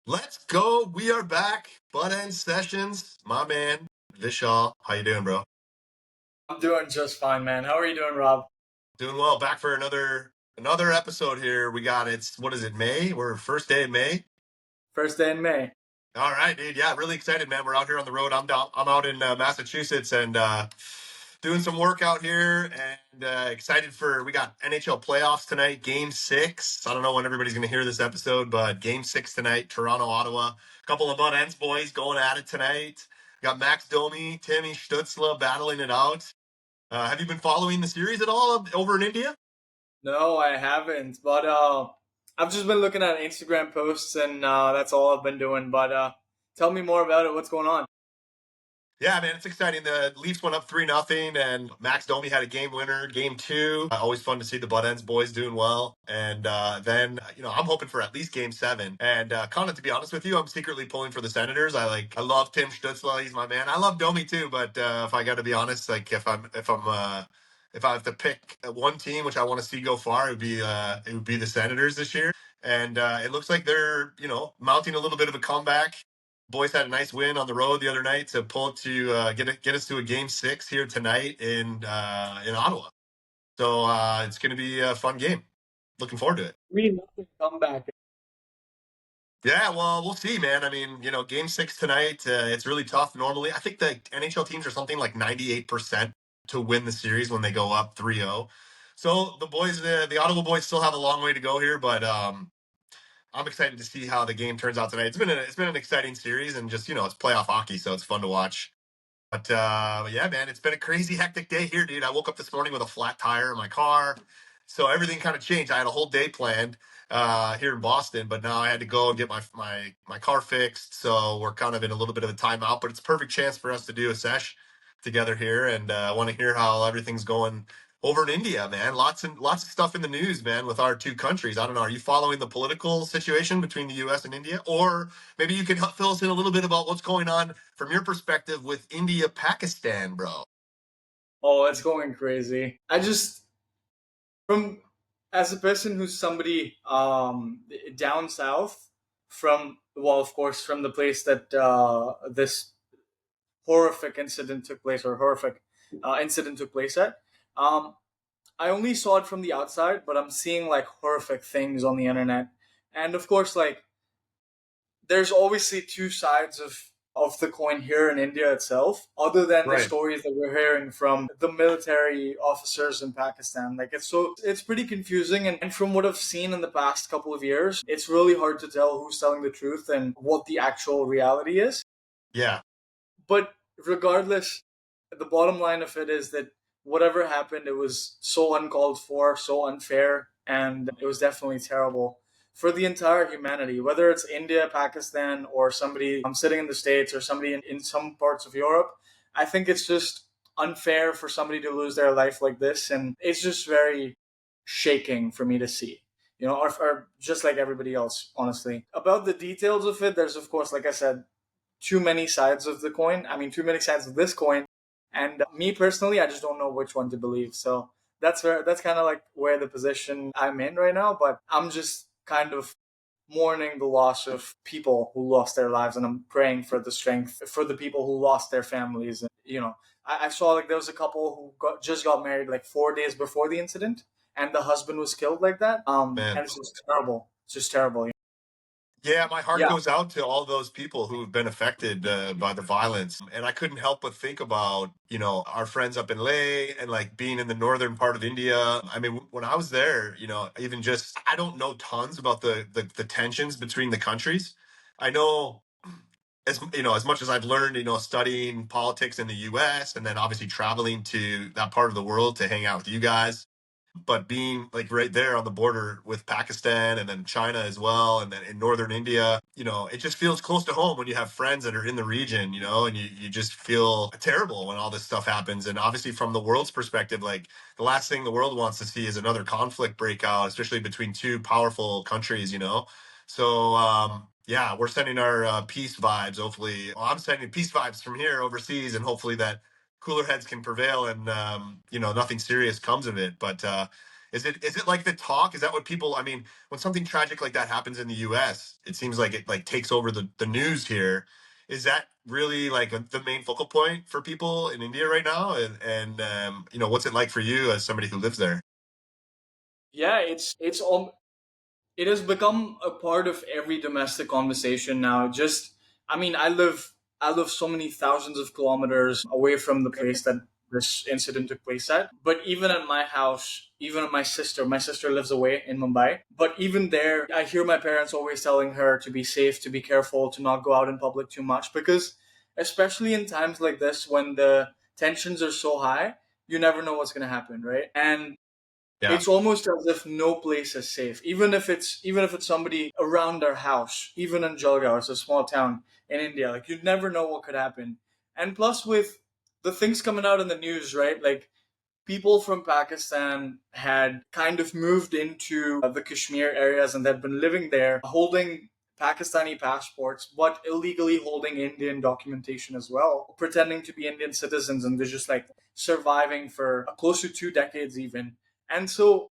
Let's go. We are back. Buttendz Sessionz. My man, Vishal. How you doing, bro? I'm doing just fine, man. How are you doing, Rob? Doing well. Back for another episode here. We got it's what is it, May? We're first day of May. First day in May. All right, dude. Yeah, really excited, man. We're out here on the road. I'm out in Massachusetts and doing some work out here and excited for we got NHL playoffs tonight, game 6. I don't know when everybody's going to hear this episode, but game 6 tonight, Toronto-Ottawa. A couple of Buttendz Boys going at it tonight. Got Max Domi, Tim Stutzle battling it out. Have you been following the series at all over in India? No, I haven't, but I've just been looking at Instagram posts and that's all I've been doing. But tell me more about it. What's going on? Yeah, man, it's exciting. The Leafs went up 3-0, and Max Domi had a game winner, game 2. Always fun to see the Buttendz boys doing well. And then, I'm hoping for at least game 7. And Connor, to be honest with you, I'm secretly pulling for the Senators. I love Tim Stutzle. He's my man. I love Domi too, but if I got to be honest, like if I have to pick one team which I want to see go far, it would be the Senators this year. And it looks like they're mounting a little bit of a comeback. Boys had a nice win on the road the other night to pull it to get us to a game 6 here tonight in Ottawa. So it's going to be a fun game. Looking forward to it. 3-0 comeback. Yeah, well, we'll see, man. I mean, game 6 tonight, it's really tough normally. I think the NHL teams are something like 98% to win the series when they go up 3-0. So the boys, the Ottawa boys still have a long way to go here, but I'm excited to see how the game turns out tonight. It's been an exciting series, and just it's playoff hockey, so it's fun to watch. But yeah, man, it's been a crazy hectic day here, dude. I woke up this morning with a flat tire in my car, so everything kind of changed. I had a whole day planned here in Boston, but now I had to go and get my car fixed. So we're kind of in a little bit of a timeout, but it's a perfect chance for us to do a sesh together here, and I want to hear how everything's going over in India, man. Lots of stuff in the news, man, with our two countries. I don't know. Are you following the political situation between the U.S. and India? Or maybe you can fill us in a little bit about what's going on from your perspective with India, Pakistan, bro. Oh, it's going crazy. From as a person who's somebody down south from, well, of course, from the place that this horrific incident took place, or horrific incident took place at. Um, I only saw it from the outside, but I'm seeing like horrific things on the internet, and of course, like there's obviously two sides of the coin here in India itself, other than the Right. stories that we're hearing from the military officers in Pakistan. Like it's pretty confusing, and from what I've seen in the past couple of years, it's really hard to tell who's telling the truth and what the actual reality is. Yeah. But regardless, the bottom line of it is that whatever happened, it was so uncalled for, so unfair, and it was definitely terrible for the entire humanity, whether it's India, Pakistan, or somebody sitting in the States or somebody in some parts of Europe. I think it's just unfair for somebody to lose their life like this, and it's just very shaking for me to see. Or just like everybody else, honestly. About the details of it, there's, of course, like I said, too many sides of the coin. I mean, too many sides of this coin. And me personally, I just don't know which one to believe. So that's kind of like where the position I'm in right now. But I'm just kind of mourning the loss of people who lost their lives, and I'm praying for the strength for the people who lost their families. And I saw like there was a couple who just got married like 4 days before the incident, and the husband was killed like that. Man. And it's just terrible. It's just terrible. Yeah, my heart Yeah. goes out to all those people who have been affected by the violence. And I couldn't help but think about, our friends up in Leh and like being in the northern part of India. I mean, when I was there, even just, I don't know tons about the tensions between the countries. I know as much as I've learned, studying politics in the US and then obviously traveling to that part of the world to hang out with you guys, but being like right there on the border with Pakistan and then China as well, and then in northern India, it just feels close to home when you have friends that are in the region, and you just feel terrible when all this stuff happens. And obviously from the world's perspective, like the last thing the world wants to see is another conflict break out, especially between two powerful countries. So yeah, we're sending our peace vibes. Hopefully, well, I'm sending peace vibes from here overseas, and hopefully that cooler heads can prevail and nothing serious comes of it. But Is it like the talk? Is that what people? I mean, when something tragic like that happens in the U.S., it seems like it like takes over the news here. Is that really like the main focal point for people in India right now? And what's it like for you as somebody who lives there? Yeah, it has become a part of every domestic conversation now. Just, I mean, I live so many thousands of kilometers away from the place that this incident took place at. But even at my house, even at my sister lives away in Mumbai. But even there, I hear my parents always telling her to be safe, to be careful, to not go out in public too much, because especially in times like this when the tensions are so high, you never know what's going to happen, right? And Yeah, it's almost as if no place is safe, even if it's somebody around our house, even in Jalgaon. It's a small town in India. Like, you never know what could happen. And plus, with the things coming out in the news, right, like, people from Pakistan had kind of moved into the Kashmir areas and they'd been living there holding Pakistani passports, but illegally holding Indian documentation as well, pretending to be Indian citizens, and they're just like surviving for close to 2 decades even. And so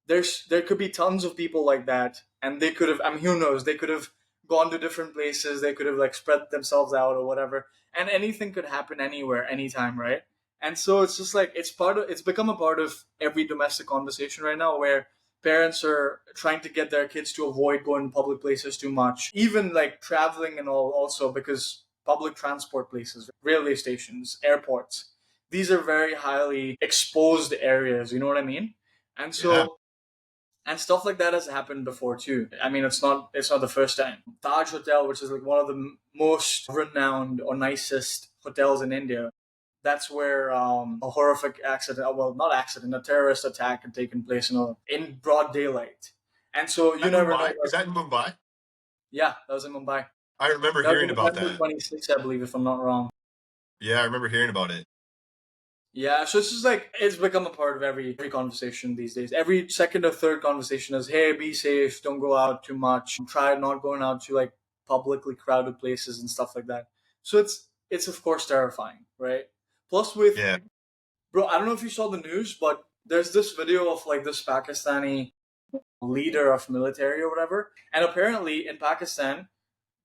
there could be tons of people like that, and they could have, I mean, who knows, they could have gone to different places, they could have like spread themselves out or whatever, and anything could happen anywhere anytime, right? And so it's just like it's become a part of every domestic conversation right now, where parents are trying to get their kids to avoid going to public places too much, even like traveling and all, also because public transport places, railway stations, airports, these are very highly exposed areas, you know what I mean? And yeah, so, and stuff like that has happened before too. I mean, it's not the first time. Taj Hotel, which is like one of the most renowned or nicest hotels in India, that's where a horrific accident, well, not accident, a terrorist attack had taken place in broad daylight. And so you at never know. Mumbai, is that in Mumbai? Yeah, that was in Mumbai. I remember That was hearing in about November that. 26th, I believe, if I'm not wrong. Yeah, I remember hearing about it. Yeah, so it's just like it's become a part of every conversation these days. Every second or third conversation is, "Hey, be safe, don't go out too much. Try not going out to like publicly crowded places and stuff like that." So it's of course terrifying, right? Plus, with Yeah, bro, I don't know if you saw the news, but there's this video of like this Pakistani leader of military or whatever, and apparently in Pakistan,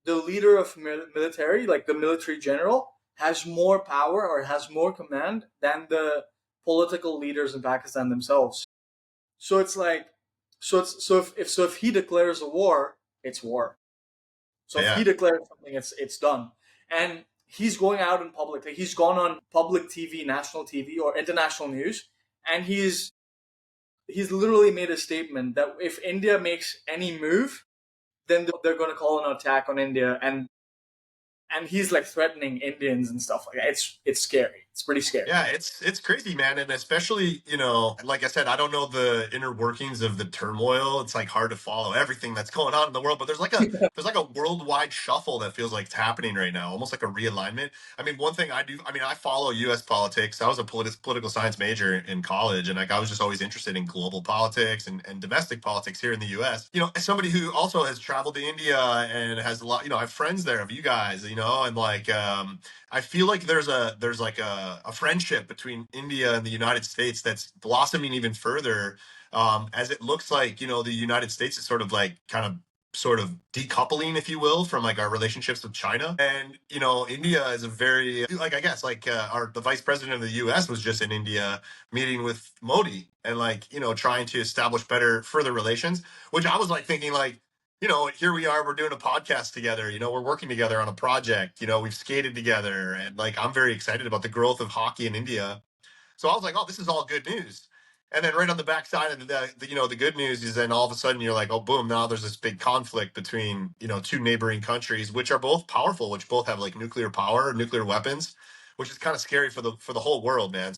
the leader of military, like the military general, has more power or has more command than the political leaders in Pakistan themselves. So it's like, so if he declares a war, it's war. So if he yeah. declares something, it's done. And he's going out in public. Like, he's gone on public TV, national TV, or international news, and he's literally made a statement that if India makes any move, then they're going to call an attack on India, and he's like threatening Indians and stuff like that. It's scary. It's pretty scary. Yeah, it's crazy, man, and especially like I said, I don't know the inner workings of the turmoil. It's like hard to follow everything that's going on in the world, but there's like a worldwide shuffle that feels like it's happening right now, almost like a realignment. I mean, one thing I do, I mean, I follow U.S. politics. I was a political science major in college, and like I was just always interested in global politics and domestic politics here in the U.S. As somebody who also has traveled to India and has a lot, I have friends there of you guys, and like I feel like there's like a friendship between India and the United States that's blossoming even further, as it looks like the United States is sort of like kind of sort of decoupling, if you will, from like our relationships with China. And India is a very, like, I guess, like the vice president of the U.S. was just in India meeting with Modi and like trying to establish better further relations, which I was like thinking like, here we are, we're doing a podcast together, we're working together on a project, we've skated together. And like, I'm very excited about the growth of hockey in India. So I was like, oh, this is all good news. And then right on the backside of the good news is then all of a sudden you're like, oh, boom, now there's this big conflict between, two neighboring countries, which are both powerful, which both have like nuclear power, nuclear weapons, which is kind of scary for the whole world, man.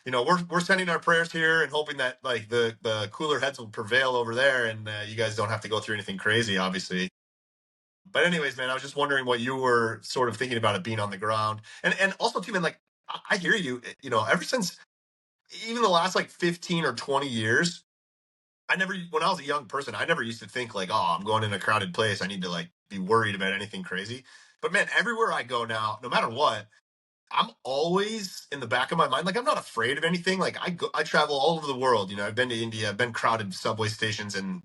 We're sending our prayers here and hoping that like the cooler heads will prevail over there, and you guys don't have to go through anything crazy, obviously. But anyways, man, I was just wondering what you were sort of thinking about it being on the ground, and also too, man, like I hear you. Ever since even the last like 15 or 20 years, when I was a young person, I never used to think like, oh, I'm going in a crowded place, I need to like be worried about anything crazy. But man, everywhere I go now, no matter what, I'm always in the back of my mind, like I'm not afraid of anything. Like I travel all over the world. I've been to India, I've been crowded subway stations and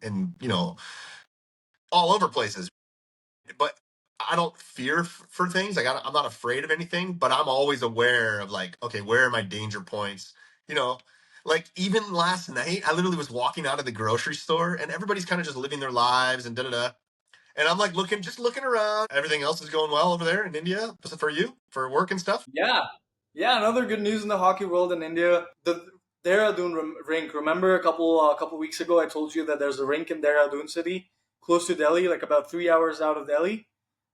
all over places. But I don't fear for things. Like I'm not afraid of anything, but I'm always aware of like, okay, where are my danger points? You know, like even last night, I literally was walking out of the grocery store and everybody's kind of just living their lives and da da da. And I'm like just looking around. Everything else is going well over there in India for you, for work and stuff. Yeah, yeah. Another good news in the hockey world in India, the Dehradun rink. Remember a couple weeks ago, I told you that there's a rink in Dehradun city, close to Delhi, like about 3 hours out of Delhi.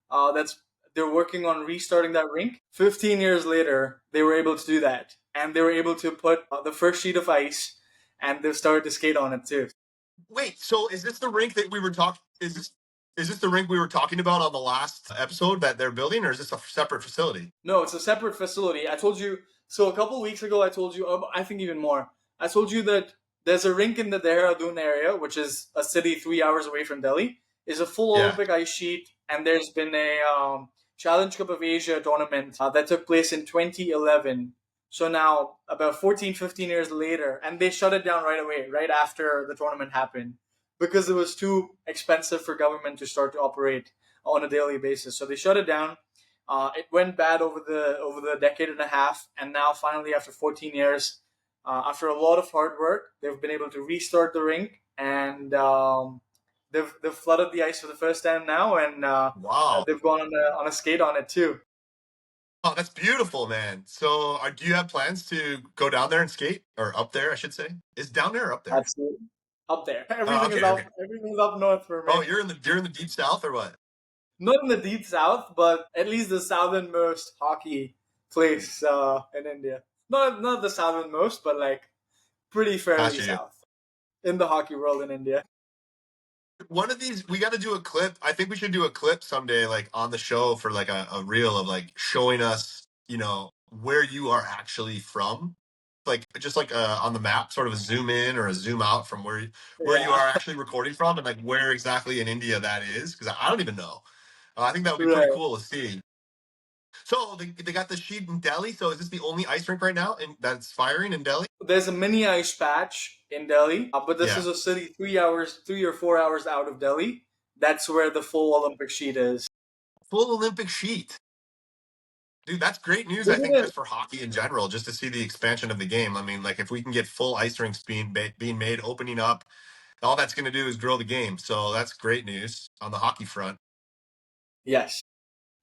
That's They're working on restarting that rink. 15 years later, they were able to do that, and they were able to put the first sheet of ice, and they started to skate on it too. Wait, so is this the rink that we were talking? Is this the rink we were talking about on the last episode that they're building, or is this a separate facility? No, it's a separate facility. I told you. So a couple weeks ago, I told you. I think even more. I told you that there's a rink in the Dehradun area, which is a city 3 hours away from Delhi. Is a full Yeah. Olympic ice sheet, and there's been a Challenge Cup of Asia tournament that took place in 2011. So now, about 14, 15 years later, and they shut it down right away, right after the tournament happened, because it was too expensive for government to start to operate on a daily basis. So they shut it down. It went bad over the decade and a half, and now finally, after 14 years, after a lot of hard work, they've been able to restart the rink, and they've flooded the ice for the first time now, and Wow. they've gone on a skate on it too. Oh, that's beautiful, man. So, do you have plans to go down there and skate, or up there, I should say? Is down there or up there? Absolutely, up there. Oh, Everything is okay, up. okay. Everything is up north for Oh, me. you're in the deep south or what? Not in the deep south, but at least the southernmost hockey place in India. Not the southernmost, but like pretty fairly Gotcha. south in the hockey world in India. One of these, we got to do a clip. I think we should do a clip someday, like on the show for like a reel of like showing us, where you are actually from. Like just like on the map, sort of a zoom in or a zoom out from where you Yeah, are actually recording from, and like where exactly in India that is, because I don't even know. I think that would be pretty right. cool to see. So they got the sheet in Delhi. So is this the only ice rink right now that's firing in Delhi? There's a mini ice patch in Delhi, but this Yeah, is a city 3 hours, 3 or 4 hours out of Delhi. That's where the full Olympic sheet is. full Olympic sheet. Dude, that's great news. I Isn't think it? just for hockey in general, just to see the expansion of the game. I mean, like if we can get full ice rinks being made, opening up, all that's going to do is grow the game. So that's great news on the hockey front. Yes.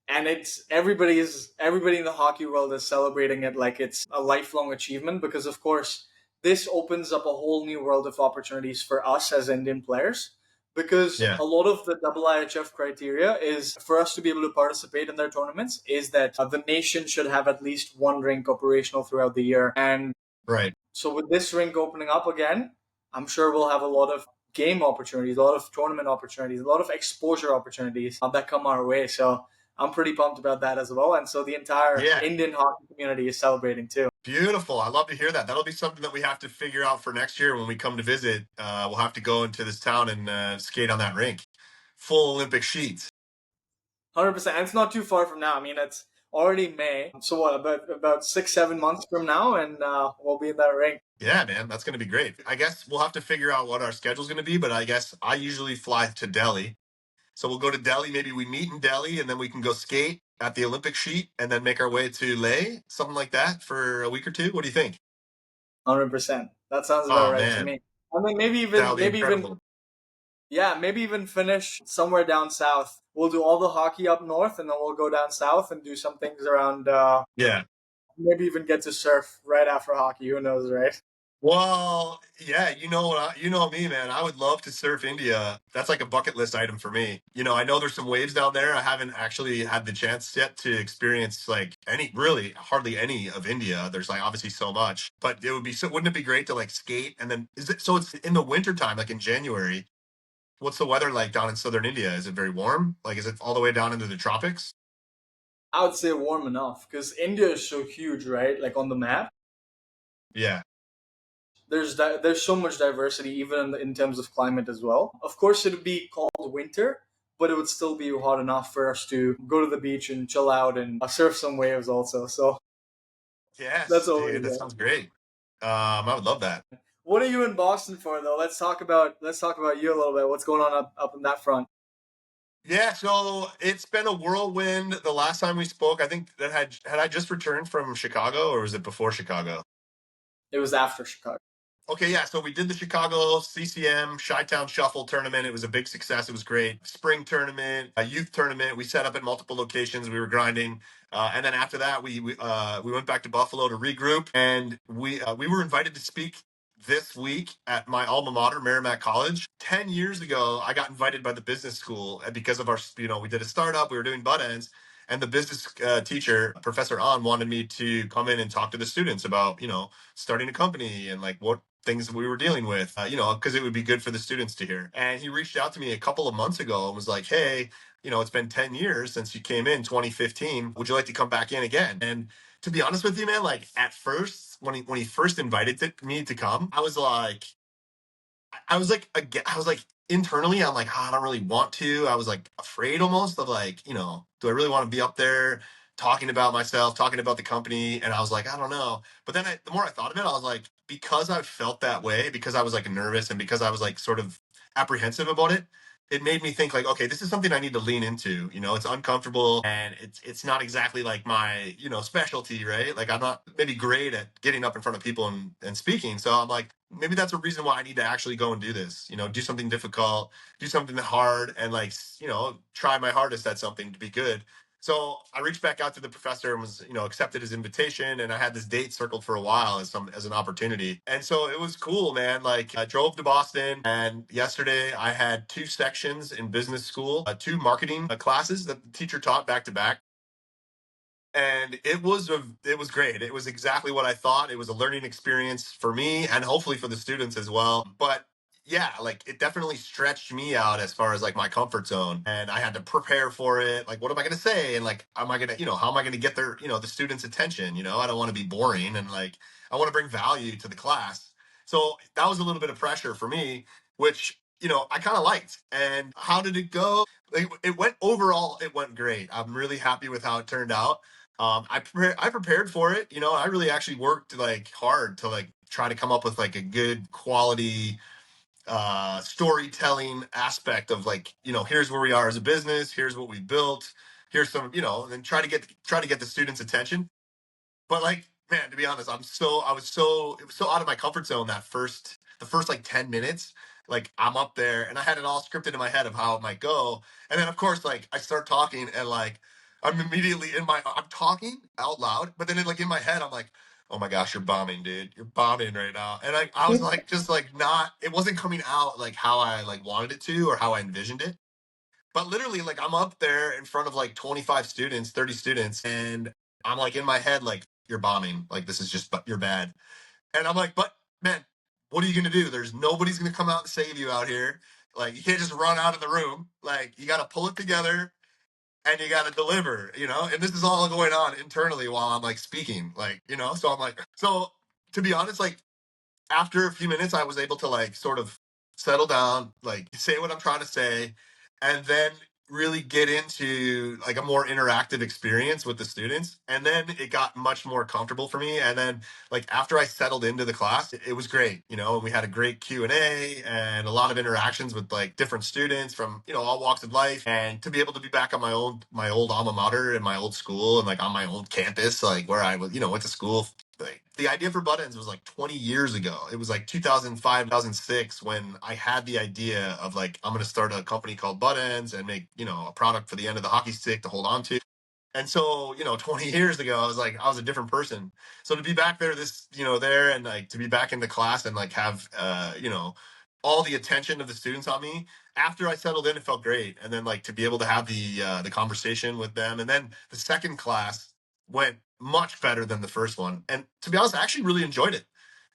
And it's everybody in the hockey world is celebrating it like it's a lifelong achievement, because of course this opens up a whole new world of opportunities for us as Indian players, because Yeah, a lot of the IIHF criteria is for us to be able to participate in their tournaments is that the nation should have at least one rink operational throughout the year. And right. so with this rink opening up again, I'm sure we'll have a lot of game opportunities, a lot of tournament opportunities, a lot of exposure opportunities that come our way. So I'm pretty pumped about that as well. And so the entire Yeah, Indian hockey community is celebrating too. beautiful. I love to hear that. That'll be something that we have to figure out for next year when we come to visit. We'll have to go into this town and skate on that rink. Full Olympic sheets. 100%. And it's not too far from now. I mean, it's already May. So what, about 6, 7 months from now, and we'll be in that rink. Yeah, man, that's going to be great. I guess we'll have to figure out what our schedule's going to be, but I guess I usually fly to Delhi. So we'll go to Delhi. Maybe we meet in Delhi and then we can go skate at the Olympic sheet and then make our way to Leh, something like that for a week or two. What do you think? 100%. That sounds about Oh, right to man, me. I mean, that'll be incredible. yeah, maybe even finish somewhere down south. We'll do all the hockey up north, and then we'll go down south and do some things around. Yeah. Maybe even get to surf right after hockey. Who knows, right? Well, yeah, you know me, man. I would love to surf India. That's like a bucket list item for me. I know there's some waves down there. I haven't actually had the chance yet to experience like really hardly any of India. There's like obviously so much, but wouldn't it be great to like skate and then it's in the winter time, like in January. What's the weather like down in southern India? Is it very warm? Like, is it all the way down into the tropics? I would say warm enough because India is so huge, right? Like on the map, Yeah, there's so much diversity, even in terms of climate as well. Of course, it would be called winter, but it would still be hot enough for us to go to the beach and chill out and surf some waves also. So That's Yes, always dude, that good. sounds great. I would love that. What are you in Boston for, though? Let's talk about you a little bit. What's going on up in that front? Yeah, so it's been a whirlwind. The last time we spoke, I think that had I just returned from Chicago, or was it before Chicago? It was after Chicago. Okay, yeah. So we did the Chicago CCM Chi-Town Shuffle tournament. It was a big success. It was great. Spring tournament, a youth tournament. We set up at multiple locations. We were grinding, and then after that, we went back to Buffalo to regroup, and we were invited to speak this week at my alma mater, Merrimack College. 10 years ago, I got invited by the business school because of our, we did a startup. We were doing Buttendz, and the business teacher, Professor An, wanted me to come in and talk to the students about, starting a company and like what things we were dealing with, because it would be good for the students to hear. And he reached out to me a couple of months ago and was like, hey, it's been 10 years since you came in 2015. Would you like to come back in again? And to be honest with you, man, like at first, when he first invited me to come, I was like internally, I'm like, oh, I don't really want to. I was like afraid almost of like, do I really want to be up there talking about myself, talking about the company? And I was like, I don't know. But then the more I thought of it, I was like, because I felt that way, because I was like nervous and because I was like sort of apprehensive about it, it made me think like, okay, this is something I need to lean into. It's uncomfortable and it's not exactly like my, specialty, right? Like I'm not maybe great at getting up in front of people and speaking. So I'm like, maybe that's a reason why I need to actually go and do this, do something difficult, do something hard and like, try my hardest at something to be good. So I reached back out to the professor and was, accepted his invitation. And I had this date circled for a while as an opportunity. And so it was cool, man. Like I drove to Boston and yesterday I had two sections in business school, two marketing classes that the teacher taught back to back. And it was great. It was exactly what I thought. It was a learning experience for me and hopefully for the students as well. But yeah, like it definitely stretched me out as far as like my comfort zone, and I had to prepare for it. Like what am I going to say, and like am I going to, how am I going to get their, the students attention? I don't want to be boring, and like I want to bring value to the class. So that was a little bit of pressure for me, which I kind of liked. And how did it go? Like, it went great. I'm really happy with how it turned out. I prepared for it. I really actually worked like hard to like try to come up with like a good quality storytelling aspect of like, here's where we are as a business, here's what we built, here's some, and then try to get the students' attention. But like, man, to be honest, it was so out of my comfort zone the first like 10 minutes. Like I'm up there and I had it all scripted in my head of how it might go. And then of course, like I start talking and like I'm talking out loud, but then in my head, I'm like, oh my gosh, you're bombing, dude. You're bombing right now. And I was like, just like it wasn't coming out like how I like wanted it to or how I envisioned it. But literally, like, I'm up there in front of like 25 students, 30 students, and I'm like in my head, like, you're bombing. Like, this is just, but you're bad. And I'm like, but man, what are you going to do? There's nobody's going to come out and save you out here. Like, you can't just run out of the room. Like, you got to pull it together and you got to deliver, And this is all going on internally while I'm like speaking, like, So I'm like, so to be honest, like, after a few minutes, I was able to like sort of settle down, like say what I'm trying to say, and then really get into like a more interactive experience with the students. And then it got much more comfortable for me. And then like after I settled into the class, it was great, and we had a great Q&A and a lot of interactions with like different students from, all walks of life. And to be able to be back on my old alma mater and my old school and like on my old campus, like where I was, went to school, like the idea for Buttendz was like 20 years ago. It was like 2005, 2006 when I had the idea of like, I'm going to start a company called Buttendz and make, a product for the end of the hockey stick to hold on to. And so, 20 years ago, I was a different person. So to be back there, there and like to be back in the class and like have, all the attention of the students on me after I settled in, it felt great. And then like to be able to have the conversation with them. And then the second class went much better than the first one. And to be honest, I actually really enjoyed it.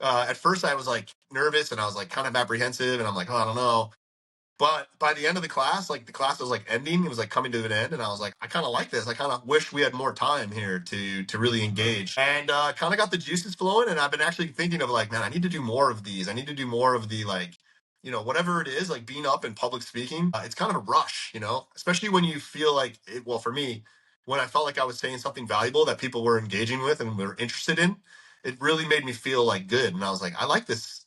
At first I was like nervous and I was like kind of apprehensive and I'm like, oh, I don't know. But by the end of the class, like the class was like ending, it was like coming to an end, and I was like, I kind of like this. I kind of wish we had more time here to really engage, and kind of got the juices flowing. And I've been actually thinking of like, man, I need to do more of these. I need to do more of the like, whatever it is, like being up in public speaking. It's kind of a rush, especially when you feel like, well, for me, when I felt like I was saying something valuable that people were engaging with and were interested in, it really made me feel like good. And I was like, I like this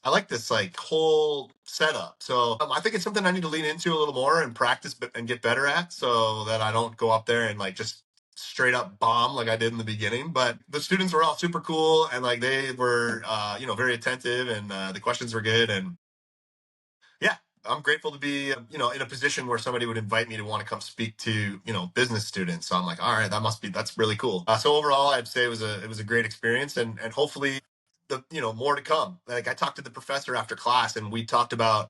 like whole setup. So I think it's something I need to lean into a little more and practice and get better at, so that I don't go up there and like just straight up bomb like I did in the beginning. But the students were all super cool, and like they were, very attentive, and the questions were good. And yeah, I'm grateful to be, in a position where somebody would invite me to want to come speak to, business students. So I'm like, all right, that's really cool. So overall, I'd say it was a great experience, and hopefully more to come. Like I talked to the professor after class, and we talked about,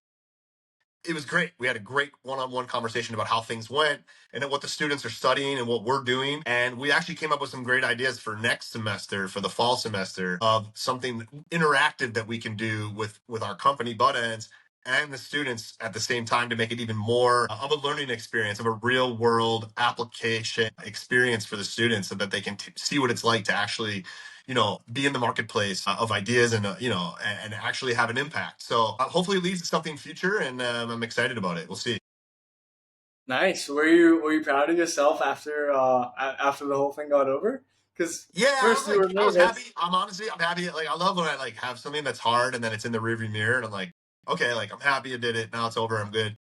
it was great. We had a great one-on-one conversation about how things went and what the students are studying and what we're doing. And we actually came up with some great ideas for next semester, for the fall semester, of something interactive that we can do with our company, Buttendz, and the students at the same time, to make it even more of a learning experience, of a real world application experience for the students, so that they can see what it's like to actually be in the marketplace of ideas, and and actually have an impact. So hopefully it leads to something future, and I'm excited about it. We'll see. Nice. Were you proud of yourself after after the whole thing got over? Because Yeah, first you were I was happy. nervous. I'm happy. Like I love when I like have something that's hard and then it's in the rearview mirror, and I'm like, okay, like I'm happy I did it. Now it's over. I'm good.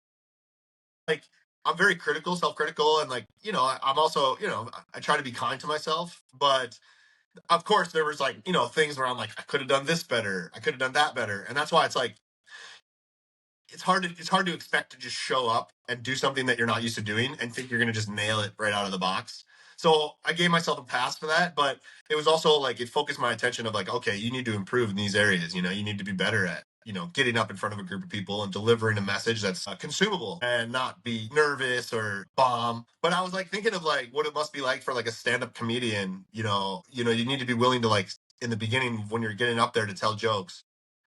Like I'm very critical, self-critical, and like I'm also I try to be kind to myself, but of course there was like things where I'm like, I could have done this better, I could have done that better. And that's why it's like it's hard to expect to just show up and do something that you're not used to doing and think you're going to just nail it right out of the box. So I gave myself a pass for that, but it was also like it focused my attention of like, okay, you need to improve in these areas. You need to be better at getting up in front of a group of people and delivering a message that's consumable, and not be nervous or bomb. But I was like thinking of like what it must be like for like a stand-up comedian. You need to be willing to, like, in the beginning when you're getting up there to tell jokes,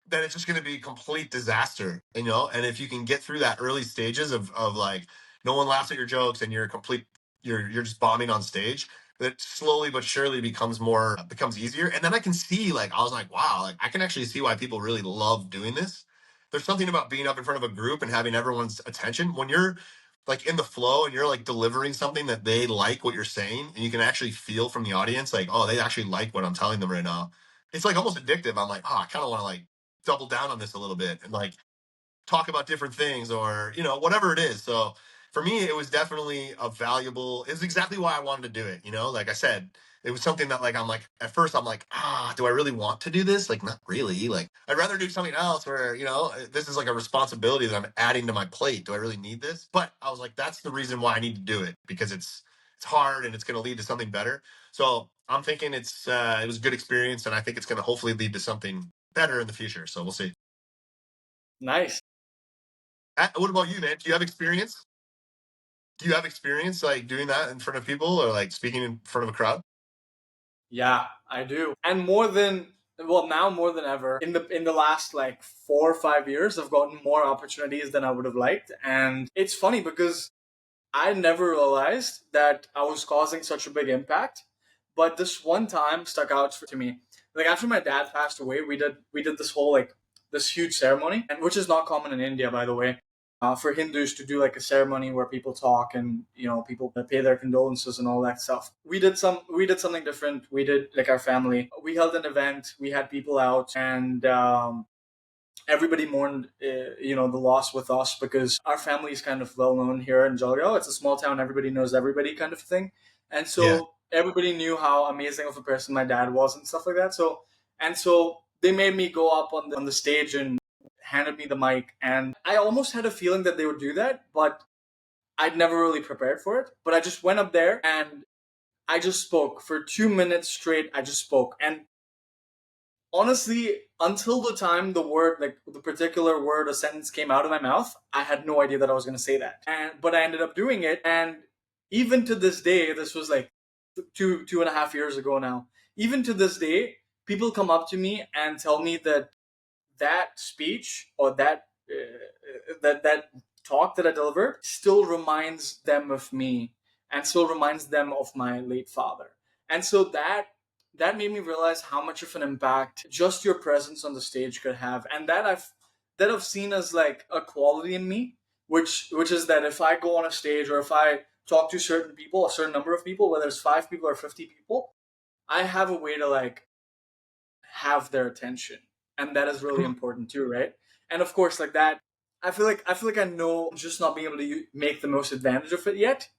then it's just going to be a complete disaster, and if you can get through that early stages of like no one laughs at your jokes and you're just bombing on stage, that slowly but surely becomes easier. And then I can see, like, I was like, wow, like I can actually see why people really love doing this. There's something about being up in front of a group and having everyone's attention when you're like in the flow and you're like delivering something that they like what you're saying, and you can actually feel from the audience like, oh, they actually like what I'm telling them right now. It's like almost addictive. I'm like, oh, I kind of want to like double down on this a little bit and like talk about different things, or whatever it is. So for me, it was definitely it's exactly why I wanted to do it. Like I said, it was something that, like, I'm like, at first I'm like, do I really want to do this? Like, not really. Like, I'd rather do something else where this is like a responsibility that I'm adding to my plate. Do I really need this? But I was like, that's the reason why I need to do it, because it's hard and it's going to lead to something better. So I'm thinking it was a good experience, and I think it's going to hopefully lead to something better in the future. So we'll see. Nice. What about you, man? Do you have experience like doing that in front of people, or like speaking in front of a crowd? Yeah, I do. And now more than ever, in the last like 4 or 5 years, I've gotten more opportunities than I would have liked. And it's funny because I never realized that I was causing such a big impact. But this one time stuck out to me. Like after my dad passed away, we did this whole like this huge ceremony, and which is not common in India, by the way. For Hindus to do like a ceremony where people talk and people pay their condolences and all that stuff. We did something different. We did like our family. We held an event. We had people out, and everybody mourned the loss with us, because our family is kind of well known here in Jalgaon. It's a small town, everybody knows everybody kind of thing. And Yeah. so everybody knew how amazing of a person my dad was and stuff like that. So they made me go up on the stage and handed me the mic, and I almost had a feeling that they would do that, but I'd never really prepared for it. But I just went up there and I just spoke for 2 minutes straight. I just spoke, and honestly, until the time the word, like the particular word or sentence came out of my mouth, I had no idea that I was going to say that. But I ended up doing it, and even to this day, this was like 2.5 years ago now. Even to this day, people come up to me and tell me that speech, or that talk that I delivered still reminds them of me, and still reminds them of my late father. And so that made me realize how much of an impact just your presence on the stage could have, and that I've seen as like a quality in me, which is that if I go on a stage, or if I talk to certain people, a certain number of people, whether it's 5 people or 50 people, I have a way to like have their attention, and that is really important too, right? And of course, like that, I know just not being able to make the most advantage of it yet,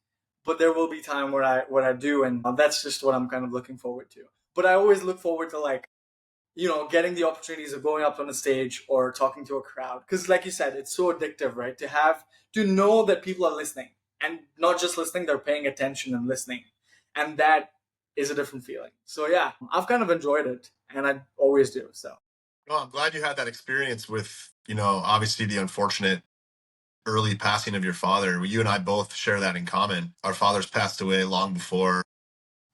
but there will be time where I do, and that's just what I'm kind of looking forward to. But I always look forward to like getting the opportunities of going up on a stage or talking to a crowd, because like you said, it's so addictive, right? To know that people are listening, and not just listening, they're paying attention and listening, and that is a different feeling. So yeah, I've kind of enjoyed it, and I always do. So Well, I'm glad you had that experience with, obviously the unfortunate early passing of your father. You and I both share that in common. Our fathers passed away long before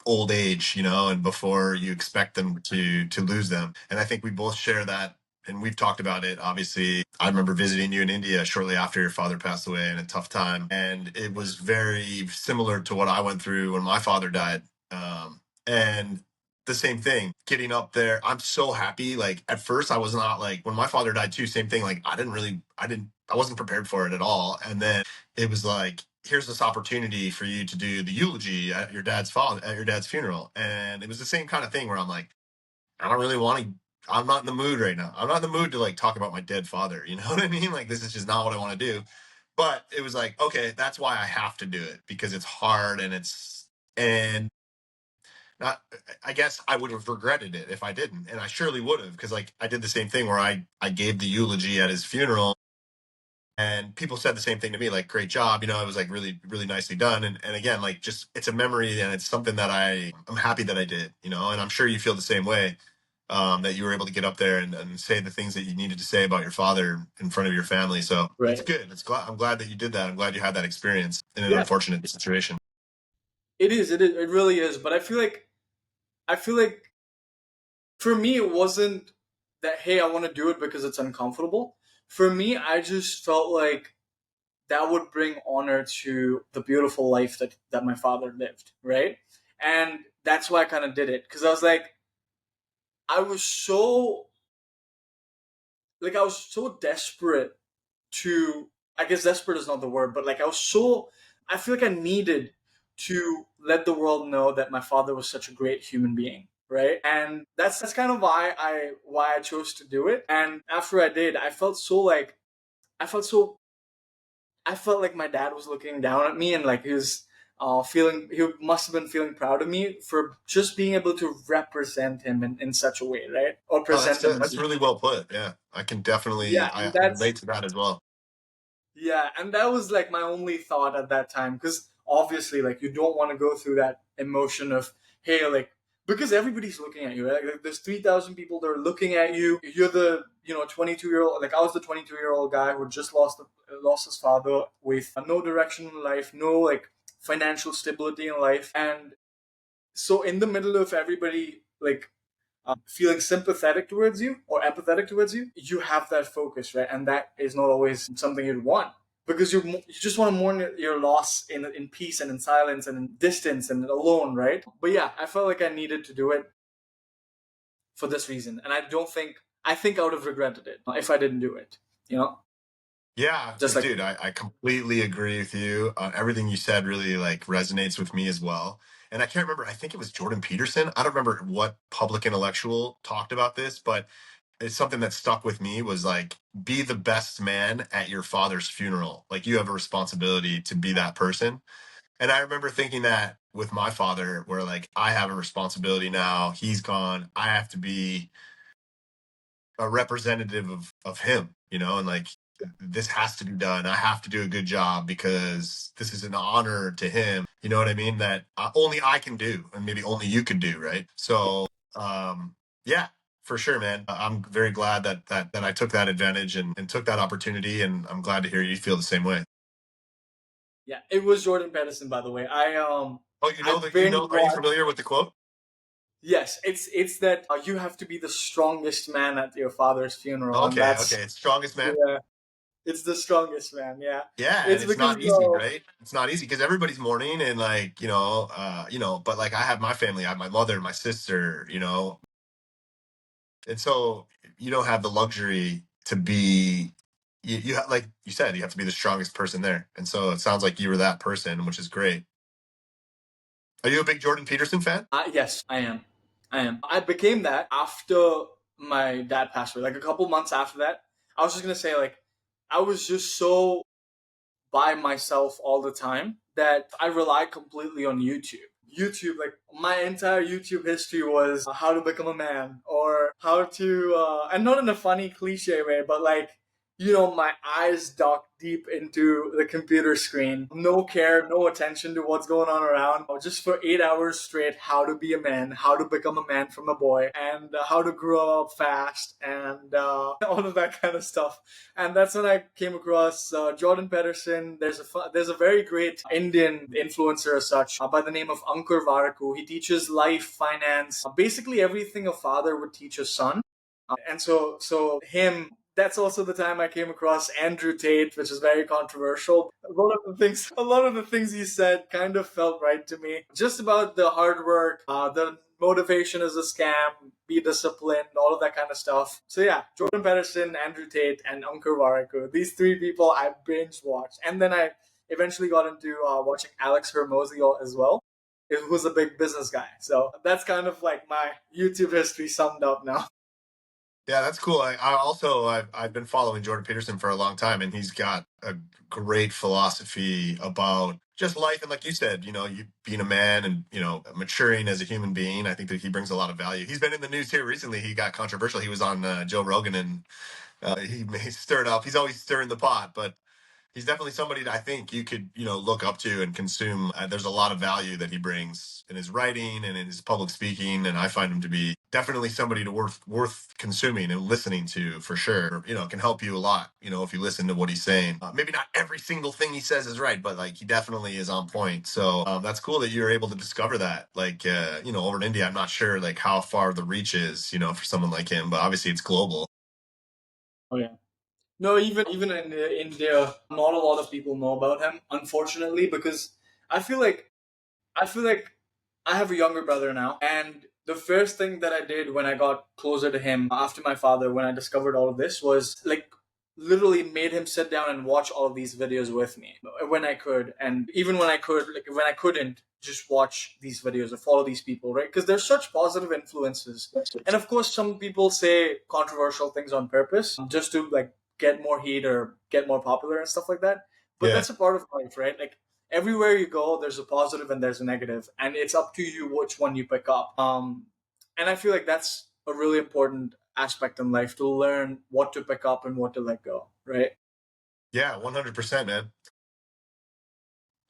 old age, and before you expect them to lose them. And I think we both share that. And we've talked about it. Obviously, I remember visiting you in India shortly after your father passed away in a tough time. And it was very similar to what I went through when my father died. And the same thing, getting up there. I'm so happy. Like at first I was not, like when my father died too, same thing. Like I wasn't prepared for it at all. And then it was like, here's this opportunity for you to do the eulogy at your dad's funeral. And it was the same kind of thing where I'm like, I don't really want to, I'm not in the mood right now. I'm not in the mood to like talk about my dead father. You know what I mean? Like this is just not what I want to do. But it was like, okay, that's why I have to do it, because it's hard and not, I guess I would have regretted it if I didn't. And I surely would have, because like I did the same thing where I gave the eulogy at his funeral, and people said the same thing to me, like, great job. It was like really, really nicely done. And again, like just, it's a memory, and it's something that I'm happy that I did, and I'm sure you feel the same way, that you were able to get up there and say the things that you needed to say about your father in front of your family. So it's right, good. I'm glad that you did that. I'm glad you had that experience in an yeah, unfortunate situation. it really is. But I feel like for me, it wasn't that, hey, I want to do it because it's uncomfortable. For me, I just felt like that would bring honor to the beautiful life that my father lived, right? And that's why I kind of did it, because I was like, I was so I was so desperate to, I guess desperate is not the word, but like I feel like I needed to let the world know that my father was such a great human being, right? And that's kind of why I chose to do it. And after I did, I felt so I felt like my dad was looking down at me, and like he must have been feeling proud of me for just being able to represent him in such a way, right? Or Oh, present him in that's such really well put. Yeah, I can definitely, Yeah, I relate to that as well. and that was like my only thought at that time, because obviously, like, you don't want to go through that emotion of, hey, like, because everybody's looking at you, right? Like, there's 3,000 people that are looking at you. You're the 22-year-old. Like, I was the 22-year-old guy who just lost his father with no direction in life, no like financial stability in life, and so in the middle of everybody like feeling sympathetic towards you or empathetic towards you, you have that focus, right? And that is not always something you'd want, because you just want to mourn your loss in peace and in silence and in distance and alone, right? But yeah, I felt like I needed to do it for this reason, and I think I would have regretted it if I didn't do it. You know, Yeah, just like dude, I completely agree with you. Everything you said really like resonates with me as well. And I can't remember, I think it was Jordan Peterson. I don't remember what public intellectual talked about this, but it's something that stuck with me was like, be the best man at your father's funeral. Like you have a responsibility to be that person. And I remember thinking that with my father, where like I have a responsibility now, he's gone. I have to be a representative of him, and like this has to be done. I have to do a good job because this is an honor to him. You know what I mean? That only I can do, and maybe only you can do, right? So, yeah, for sure, man. I'm very glad that I took that advantage and took that opportunity, and I'm glad to hear you feel the same way. yeah, it was Jordan Peterson, by the way. Oh, I you binge know, are you watched. familiar with the quote? Yes, it's that you have to be the strongest man at your father's funeral, and Okay, that's, okay. It's strongest man. yeah, it's the strongest man. Yeah, Yeah, and it's it's because not easy, right? It's not easy because everybody's mourning and like, but like I have my family, I have my mother, my sister, and so you don't have the luxury to be like you said, you have to be the strongest person there, and so it sounds like you were that person, which is great. Are you a big Jordan Peterson fan? Yes, I am. I am. I became that after my dad passed away. Like a couple months after that, I was just gonna say, like, I was just so by myself all the time that I relied completely on YouTube. YouTube, like my entire YouTube history was how to become a man or how to, and not in a funny cliche way, but like, my eyes dug deep into the computer screen. No care, no attention to what's going on around. Just for 8 hours straight, how to be a man, how to become a man from a boy, and how to grow up fast, and all of that kind of stuff. And that's when I came across Jordan Peterson. There's a very great Indian influencer as such by the name of Ankur Varaku. He teaches life, finance, basically everything a father would teach a son. And so him. That's also the time I came across Andrew Tate, which is very controversial. A lot of the things he said kind of felt right to me. Just about the hard work, the motivation is a scam, be disciplined, all of that kind of stuff. So yeah, Jordan Peterson, Andrew Tate, and Ankur Varaku. These three people I binge watched. And then I eventually got into watching Alex Hermosi as well, who's a big business guy. So that's kind of like my YouTube history summed up now. Yeah, that's cool. I've been following Jordan Peterson for a long time, and he's got a great philosophy about just life. And like you said, you being a man and maturing as a human being. I think that he brings a lot of value. He's been in the news here recently. He got controversial. He was on Joe Rogan, and he stirred up. He's always stirring the pot, but he's definitely somebody that I think you could, look up to and consume. There's a lot of value that he brings in his writing and in his public speaking, and I find him to be definitely somebody to worth consuming and listening to for sure. Can help you a lot. If you listen to what he's saying. Maybe not every single thing he says is right, but like he definitely is on point. So that's cool that you're able to discover that. Like over in India, I'm not sure like how far the reach is, for someone like him, but obviously it's global. Oh yeah. No, even in India, not a lot of people know about him, unfortunately, because I feel like I feel like I have a younger brother now, and the first thing that I did when I got closer to him after my father, when I discovered all of this, was like literally made him sit down and watch all of these videos with me when I could, and even when I could, like when I couldn't, just watch these videos or follow these people, right? Because there's such positive influences, and of course, some people say controversial things on purpose just to like get more heat or get more popular and stuff like that. But Yeah. that's a part of life, right? Like everywhere you go, there's a positive and there's a negative, and it's up to you which one you pick up. And I feel like that's a really important aspect in life, to learn what to pick up and what to let go, right? Yeah, 100%, man.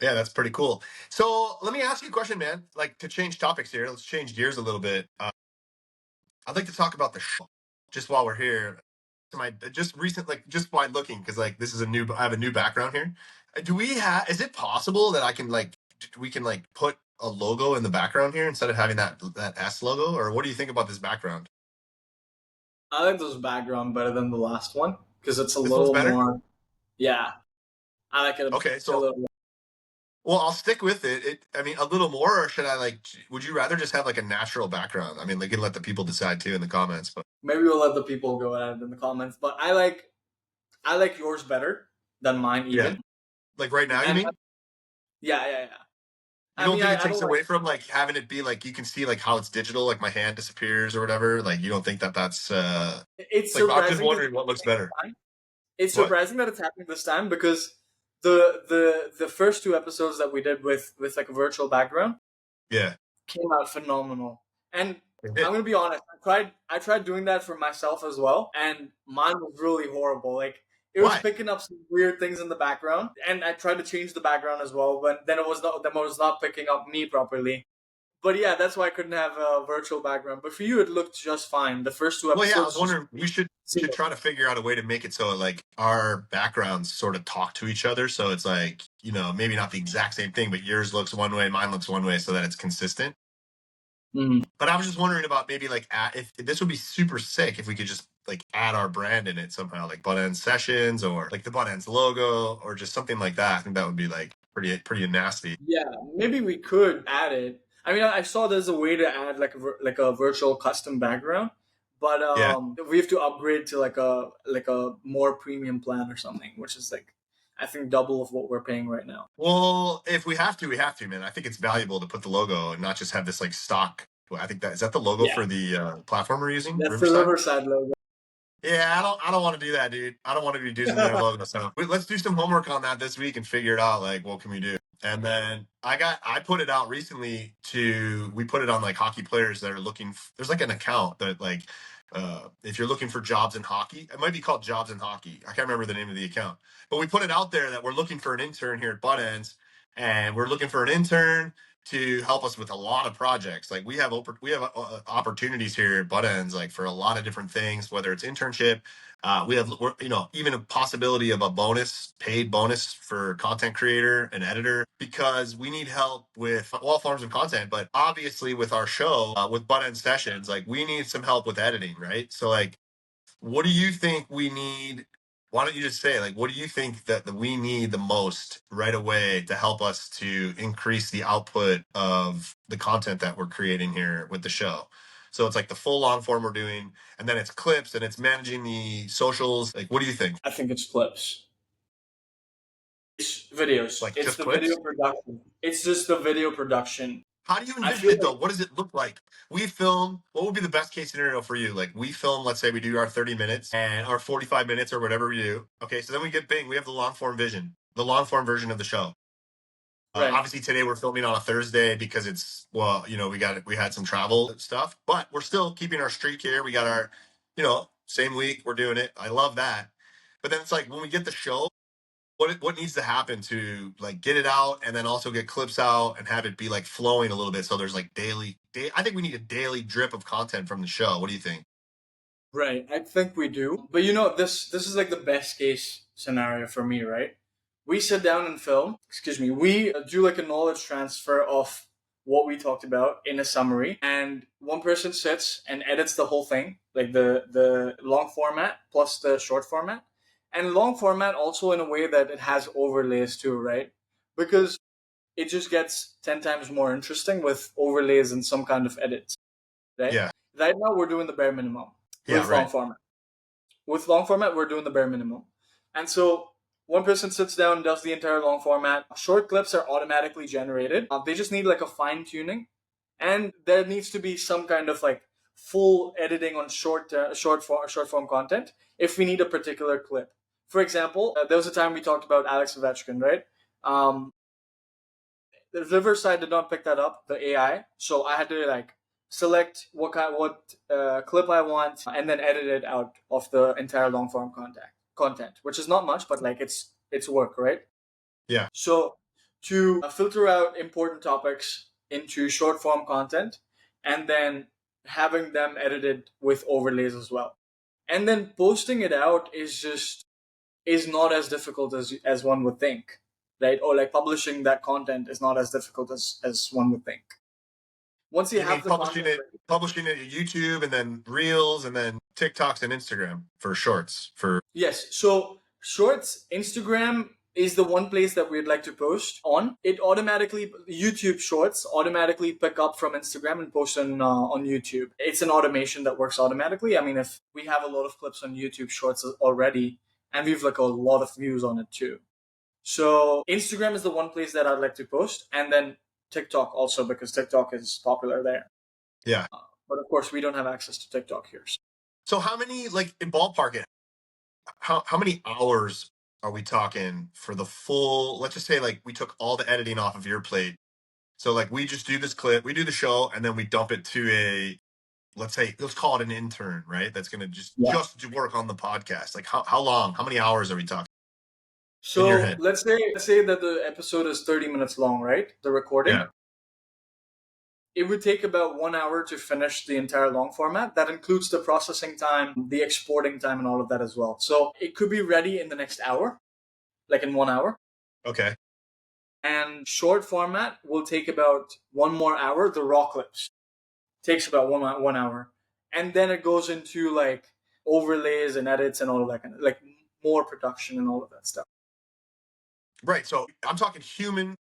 Yeah, that's pretty cool. So let me ask you a question, man. Like to change topics here, let's change gears a little bit. I'd like to talk about the show just while we're here. To my just recent, like just by looking, because like this is I have a new background here. Do we have? Is it possible that I can like we can like put a logo in the background here instead of having that S logo? Or what do you think about this background? I like this background better than the last one because it's a This one's little better. more. Yeah, I like it Okay, a so little more. well, I'll stick with it. I mean, a little more, or should I like? Would you rather just have like a natural background? I mean, they can let the people decide too in the comments. But Maybe we'll let the people go at it in the comments, but I like yours better than mine yeah, even. like right now, you And mean? yeah, yeah, yeah. You I don't mean, think it I takes don't like. away from like having it be like you can see like how it's digital, like my hand disappears or whatever. Like you don't think that that's It's like I'm just surprising that wondering what looks better. it's What? surprising that it's happening this time because the first two episodes that we did with like a virtual background Yeah. came out phenomenal. And It- I'm gonna be honest, I tried doing that for myself as well, and mine was really horrible. Like it was Why? picking up some weird things in the background, and I tried to change the background as well, but then it was not picking up me properly. But yeah, that's why I couldn't have a virtual background. But for you, it looked just fine. The first two Well, yeah, I was episodes just wondering we should try to figure out a way to make it so like our backgrounds sort of talk to each other. So it's like, maybe not the exact same thing, but yours looks one way, mine looks one way so that it's consistent. Mhm. But I was just wondering about maybe like if this would be super sick if we could just like add our brand in it somehow, like Buttendz Sessionz or like the Buttendz logo or just something like that. I think that would be like pretty nasty. Yeah, maybe we could add it. I mean, I saw there's a way to add like like a virtual custom background, but Yeah. we have to upgrade to like a more premium plan or something, which is like I think double of what we're paying right now. Well, if we have to, we have to, man. I think it's valuable to put the logo and not just have this like stock. Well, I think that is that the logo Yeah, for the platform we're using, that's the Riverside. Riverside logo. Yeah, I don't want to do that, dude. I don't want to be using their logo. So let's do some homework on that this week and figure it out. Like, what can we do? And then I put it out recently we put it on like hockey players that are there's like an account that like, if you're looking for jobs in hockey, it might be called Jobs in Hockey. I can't remember the name of the account, but we put it out there that we're looking for an intern here at Buttendz, and we're looking for an intern to help us with a lot of projects. Like we have opportunities here at Buttendz, like for a lot of different things, whether it's internship. Even a possibility of a paid bonus for content creator and editor, because we need help with all forms of content. But obviously, with our show, with Buttendz Sessionz, like we need some help with editing, right? So, like, what do you think we need? Why don't you just say, like, what do you think that we need the most right away to help us to increase the output of the content that we're creating here with the show? So it's like the full long form we're doing, and then it's clips, and it's managing the socials. Like, what do you think? I think it's clips. It's videos. Like It's just the video clips? production. It's just the video production. How do you I envision feel it though? like What does it look like? We film, what would be the best case scenario for you? Like we film, let's say we do our 30 minutes and our 45 minutes or whatever we do. Okay, so then we get bing, we have the long form version of the show. right. Obviously today we're filming on a Thursday because we had some travel stuff, but we're still keeping our streak here. We got our, same week we're doing it. I love that. But then it's like when we get the show, what needs to happen to like get it out and then also get clips out and have it be like flowing a little bit, so there's like I think we need a daily drip of content from the show. What do you think? Right. I think we do. But this is like the best case scenario for me, right? We sit down and film, excuse me, we do like a knowledge transfer of what we talked about in a summary, and one person sits and edits the whole thing, like the long format plus the short format. And long format also in a way that it has overlays too, right? Because it just gets 10 times more interesting with overlays and some kind of edits, right? Yeah. Right now we're doing the bare minimum Yeah, with long right. format. With long format, we're doing the bare minimum. And so one person sits down and does the entire long format. Short clips are automatically generated. They just need like a fine tuning. And there needs to be some kind of like full editing on short form content if we need a particular clip. For example, there was a time we talked about Alex Ovechkin, right? Um, the Riverside did not pick that up, the AI. So I had to like select what clip I want and then edit it out of the entire long form content, which is not much, but like it's work, right? Yeah. So to filter out important topics into short form content and then having them edited with overlays as well. And then posting it out is not as difficult as one would think, right? Or like publishing that content is not as difficult as one would think. Once you You mean have the content ready. publishing it to YouTube and then Reels and then TikToks and Instagram for shorts for Yes. So Shorts, Instagram is the one place that we'd like to post on. It automatically YouTube Shorts automatically pick up from Instagram and post on YouTube. It's an automation that works automatically. I mean, if we have a lot of clips on YouTube Shorts already, and we've like a lot of views on it too. So Instagram is the one place that I'd like to post, and then TikTok also because TikTok is popular there. yeah. But of course, we don't have access to TikTok here. So how many, like in ballpark it, how many hours are we talking for the full, let's just say like we took all the editing off of your plate. So like we just do this clip, we do the show, and then we dump it to let's call it an intern, right? That's gonna Yeah. just do work on the podcast. Like how long? How many hours are we talking in your So head? let's say that the episode is 30 minutes long, right? The recording. Yeah. It would take about 1 hour to finish the entire long format. That includes the processing time, the exporting time, and all of that as well. So it could be ready in the next hour, like in 1 hour. Okay. And short format will take about 1 more hour. The raw clips takes about 1 hour, and then it goes into like overlays and edits and all of that kind of like more production and all of that stuff. Right. So I'm talking human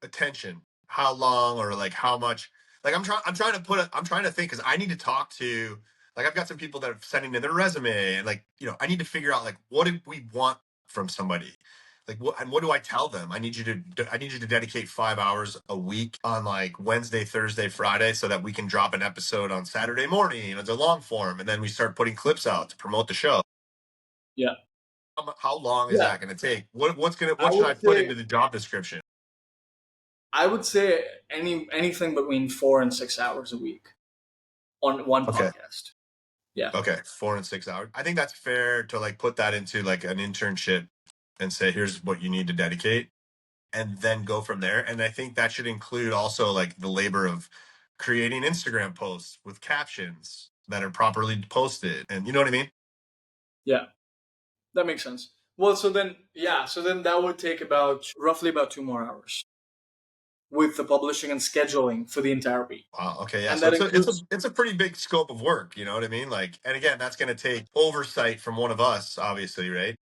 attention. How long or like how much? Like I'm trying to think because I need to talk to Like I've got some people that are sending in their resume, and like, I need to figure out like what do we want from somebody. Like what do I tell them? I need you to dedicate 5 hours a week on like Wednesday, Thursday, Friday, so that we can drop an episode on Saturday morning as a long form, and then we start putting clips out to promote the show. Yeah. How long is Yeah. that going to take? I What should I would put say into the job description? I would say anything between 4 and 6 hours a week on one Okay. podcast. Yeah. Okay. 4 and 6 hours. I think that's fair to like put that into like an internship and say, here's what you need to dedicate, and then go from there. And I think that should include also like the labor of creating Instagram posts with captions that are properly posted. And you know what I mean? Yeah. That makes sense. Well, so then that would take about roughly about 2 more hours with the publishing and scheduling for the entire week. Wow. Okay. Yeah. And So that it's a includes, it's a pretty big scope of work. You know what I mean? Like, and again, that's going to take oversight from one of us, obviously, right?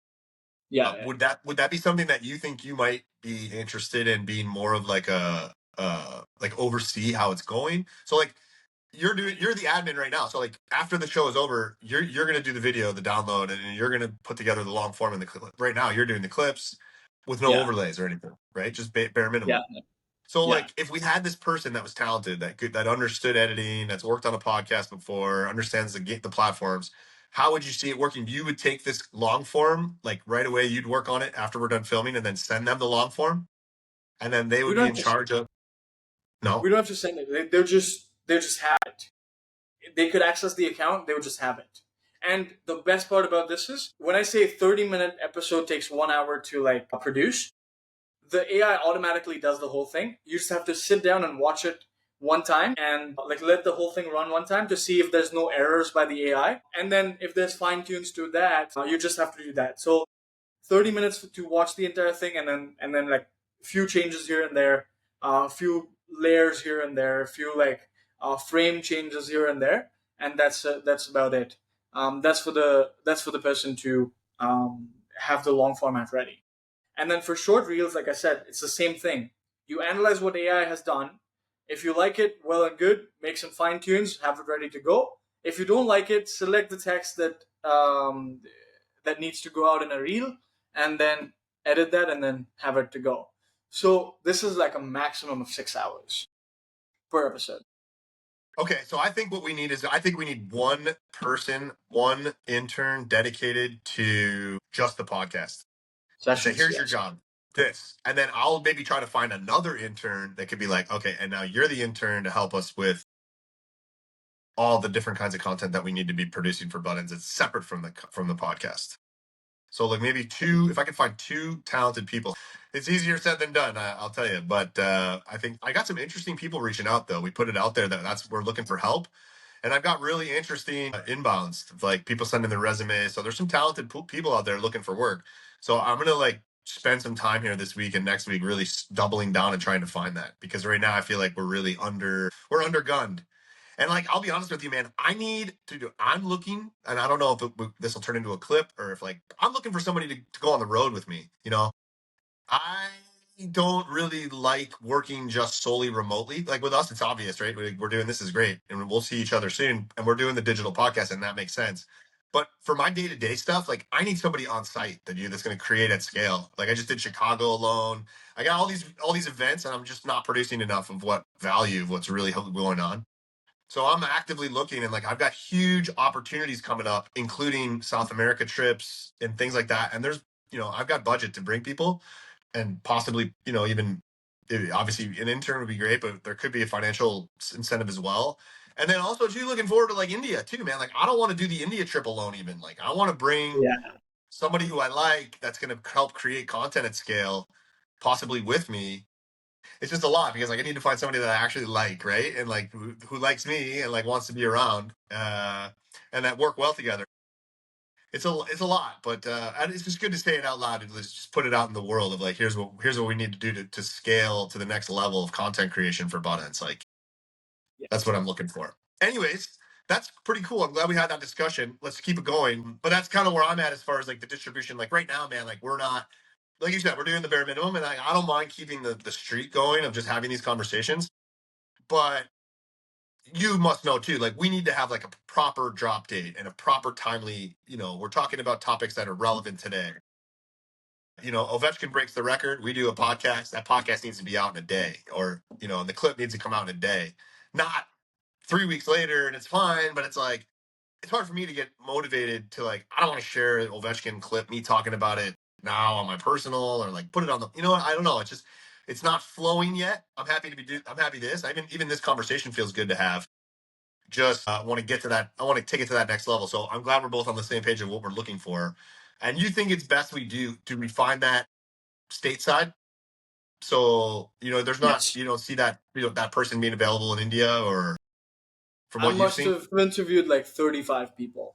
yeah, yeah, Would that be something that you think you might be interested in being more of like a like oversee how it's going? So like you're the admin right now. So like after the show is over, you're gonna do the video, the download, and you're gonna put together the long form and the clip. Right now, you're doing the clips with no yeah, overlays or anything, right? Just bare yeah, minimum. So yeah. like if we had this person that was talented, that understood editing, that's worked on a podcast before, understands the platforms, how would you see it working? You would take this long form like right away. You'd work on it after we're done filming, and then send them the long form, and then they We would don't be have in to. charge of. No. We don't have to send it. They just have it. They could access the account. They would just have it. And the best part about this is when I say 30-minute episode takes 1 hour to like produce, the AI automatically does the whole thing. You just have to sit down and watch it one time and like let the whole thing run one time to see if there's no errors by the AI. And then if there's fine tunes to that, you just have to do that. So 30 minutes to watch the entire thing, and then like a few changes here and there, a few layers here and there, a few like frame changes here and there, and that's about it. That's for the person to have the long format ready. And then for short reels, like I said, it's the same thing. You analyze what AI has done. If you like it, well and good. Make some fine tunes, have it ready to go. If you don't like it, select the text that needs to go out in a reel, and then edit that, and then have it to go. So this is like a maximum of 6 hours per episode. Okay, so I think we need one person, one intern dedicated to just the podcast. Say, Sessions, here's your yes. job, this. And then I'll maybe try to find another intern that could be like, okay, and now you're the intern to help us with all the different kinds of content that we need to be producing for Buttendz. It's separate from the podcast. So like maybe two, if I could find two talented people, it's easier said than done, I'll tell you. But I think I got some interesting people reaching out though. We put it out there that's we're looking for help. And I've got really interesting inbounds, like people sending their resumes. So there's some talented people out there looking for work. So I'm gonna like spend some time here this week and next week really doubling down and trying to find that, because right now I feel like we're undergunned. And like I'll be honest with you, man, I'm looking, and I don't know if this will turn into a clip or if like I'm looking for somebody to go on the road with me. I don't really like working just solely remotely. Like with us, it's obvious, right? We're doing this is great, and we'll see each other soon. And we're doing the digital podcast, and that makes sense. But for my day to day stuff, like I need somebody on site that's going to create at scale. Like I just did Chicago alone. I got all these events, and I'm just not producing enough of what value of what's really going on. So I'm actively looking, and like I've got huge opportunities coming up, including South America trips and things like that. And I've got budget to bring people, and possibly, even obviously an intern would be great, but there could be a financial incentive as well. And then also too, looking forward to like India too, man. Like I don't want to do the India trip alone even. Like I want to bring Yeah. somebody who I like that's going to help create content at scale, possibly with me. It's just a lot because like I need to find somebody that I actually like, right? And like who likes me and like wants to be around, and that work well together. It's a lot, but and it's just good to say it out loud and let's just put it out in the world of like here's what we need to do to scale to the next level of content creation for Buttendz. Like that's what I'm looking for. Anyways, that's pretty cool. I'm glad we had that discussion. Let's keep it going. But that's kind of where I'm at as far as like the distribution. Like right now, man, like we're not, like you said, we're doing the bare minimum, and I don't mind keeping the streak going of just having these conversations. But you must know too, like we need to have like a proper drop date and a proper timely, we're talking about topics that are relevant today. Ovechkin breaks the record. We do a podcast. That podcast needs to be out in a day, or, and the clip needs to come out in a day, not 3 weeks later and it's fine. But it's like, it's hard for me to get motivated to like, I don't want to share an Ovechkin clip, me talking about it now on my personal or like put it on the, I don't know. It's just, it's not flowing yet. I'm happy this. Even this conversation feels good to have. Just want to get to that. I want to take it to that next level. So I'm glad we're both on the same page of what we're looking for. And you think it's best we do to refine that stateside? So, there's not, Yes. you don't see that, that person being available in India or from I what you've must seen. have interviewed like 35 people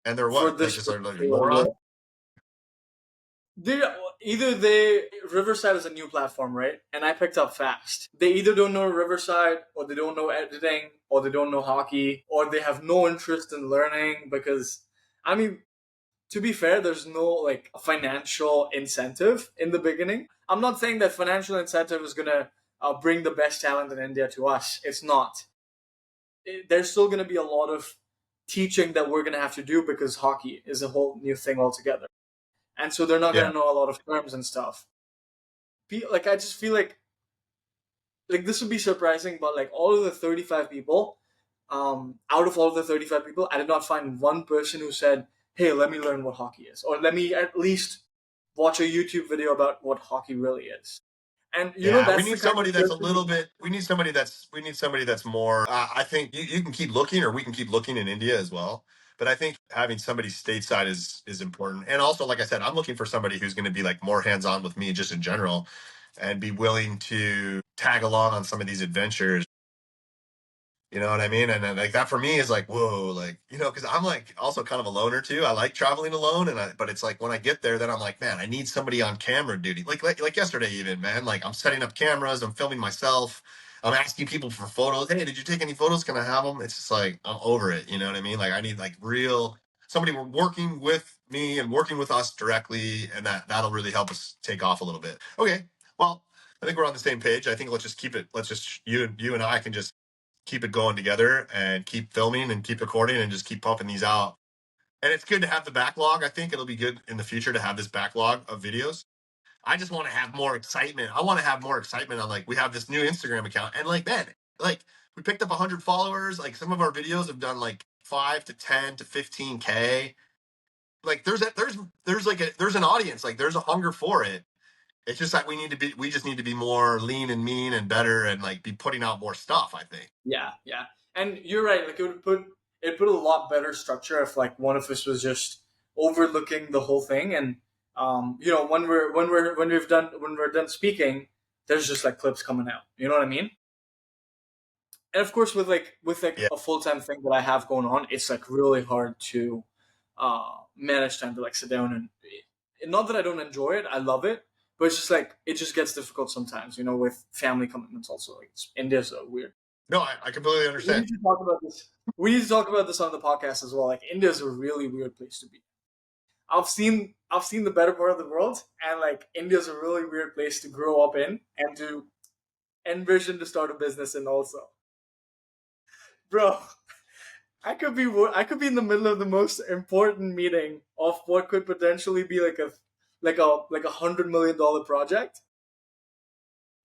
And they're for what? Like this just like particular morons? role. Riverside is a new platform, right? And I picked up fast. They either don't know Riverside, or they don't know editing, or they don't know hockey, or they have no interest in learning because, I mean, to be fair, there's no like financial incentive in the beginning. I'm not saying that financial incentive is gonna bring the best talent in India to us. It's not. There's still gonna be a lot of teaching that we're gonna have to do because hockey is a whole new thing altogether, and so they're not Yeah. gonna know a lot of terms and stuff. Like I just feel like this would be surprising, but like all of the 35 people, out of all of the 35 people, I did not find one person who said, "Hey, let me learn what hockey is," or "Let me at least watch a YouTube video about what hockey really is." And Yeah, we that's the need kind somebody of that's a person. little bit. We need somebody that's more. I think you can keep looking, or we can keep looking in India as well. But I think having somebody stateside is important. And also, like I said, I'm looking for somebody who's going to be like more hands on with me, just in general, and be willing to tag along on some of these adventures. You know what I mean? And then like that for me is like, whoa, like, because I'm like also kind of a loner too. I like traveling alone. But it's like when I get there, then I'm like, man, I need somebody on camera duty. Like yesterday, even, man, like I'm setting up cameras, I'm filming myself. I'm asking people for photos. Hey, did you take any photos? Can I have them? It's just like, I'm over it. You know what I mean? Like I need like real somebody working with me and working with us directly. And that'll really help us take off a little bit. Okay. Well, I think we're on the same page. I think let's just keep it. Let's just, you and I can just keep it going together and keep filming and keep recording and just keep pumping these out. And it's good to have the backlog. I think it'll be good in the future to have this backlog of videos. I just want to have more excitement. I want to have more excitement on like we have this new Instagram account and like man, like we picked up 100 followers. Like some of our videos have done like 5 to 10 to 15K. Like there's an audience. Like there's a hunger for it. It's just that we just need to be more lean and mean and better and like be putting out more stuff, I think. Yeah, yeah. And you're right. Like it put a lot better structure if like one of us was just overlooking the whole thing, and when we're done speaking, there's just like clips coming out. You know what I mean? And of course, with Yeah. a full time thing that I have going on, it's like really hard to manage time to like sit down and not that I don't enjoy it, I love it, but it's just like it just gets difficult sometimes. With family commitments also. Like India's so weird. No, I completely We understand. need to talk about this. We need to talk about this on the podcast as well. Like India's a really weird place to be. I've seen the better part of the world, and like India's a really weird place to grow up in and to envision to start a business in also. Bro, I could be in the middle of the most important meeting of what could potentially be like a $100 million project.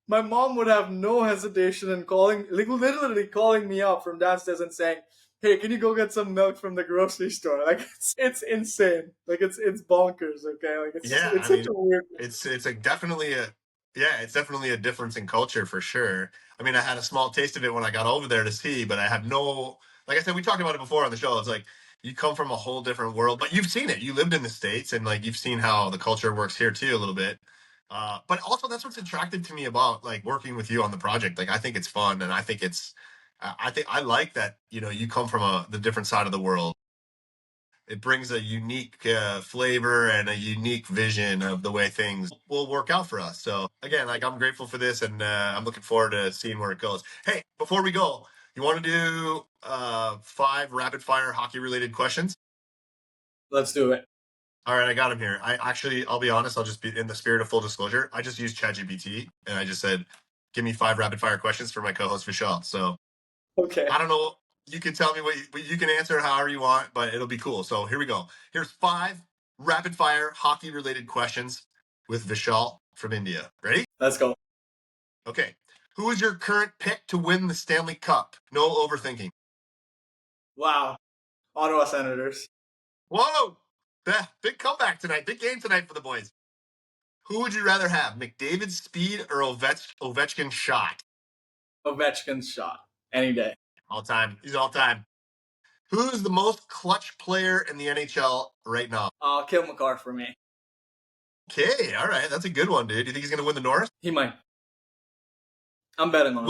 My mom would have no hesitation in calling, like literally calling me up from downstairs and saying, "Hey, can you go get some milk from the grocery store?" Like it's insane. Like it's bonkers. Okay, like Yeah, it's I such mean, a weird. it's like definitely a yeah, it's definitely a difference in culture for sure. I mean, I had a small taste of it when I got over there to see, but I have no like I said, we talked about it before on the show. It's like you come from a whole different world, but you've seen it. You lived in the States and like you've seen how the culture works here too a little bit. But also that's what's attractive to me about like working with you on the project. Like I think it's fun and I think I like that, you come from the different side of the world. It brings a unique flavor and a unique vision of the way things will work out for us. So again, like I'm grateful for this, and I'm looking forward to seeing where it goes. Hey, before we go, you want to do 5 rapid fire hockey related questions? Let's do it. All right, I got them here. I'll be honest. I'll just be in the spirit of full disclosure. I just used ChatGPT and I just said, give me 5 rapid fire questions for my co-host Vishal. So Okay. I don't know. You can tell me what you can answer however you want, but it'll be cool. So here we go. Here's 5 rapid fire hockey related questions with Vishal from India. Ready? Let's go. Okay. Who is your current pick to win the Stanley Cup? No overthinking. Wow. Ottawa Senators. Whoa! Big comeback tonight. Big game tonight for the boys. Who would you rather have, McDavid's speed or Ovechkin's shot? Ovechkin's shot. Any day. All time. He's all time. Who's the most clutch player in the NHL right now? Kill McCarr for me. Okay, all right. That's a good one, dude. Do you think he's going to win the North? He might. I'm betting on him.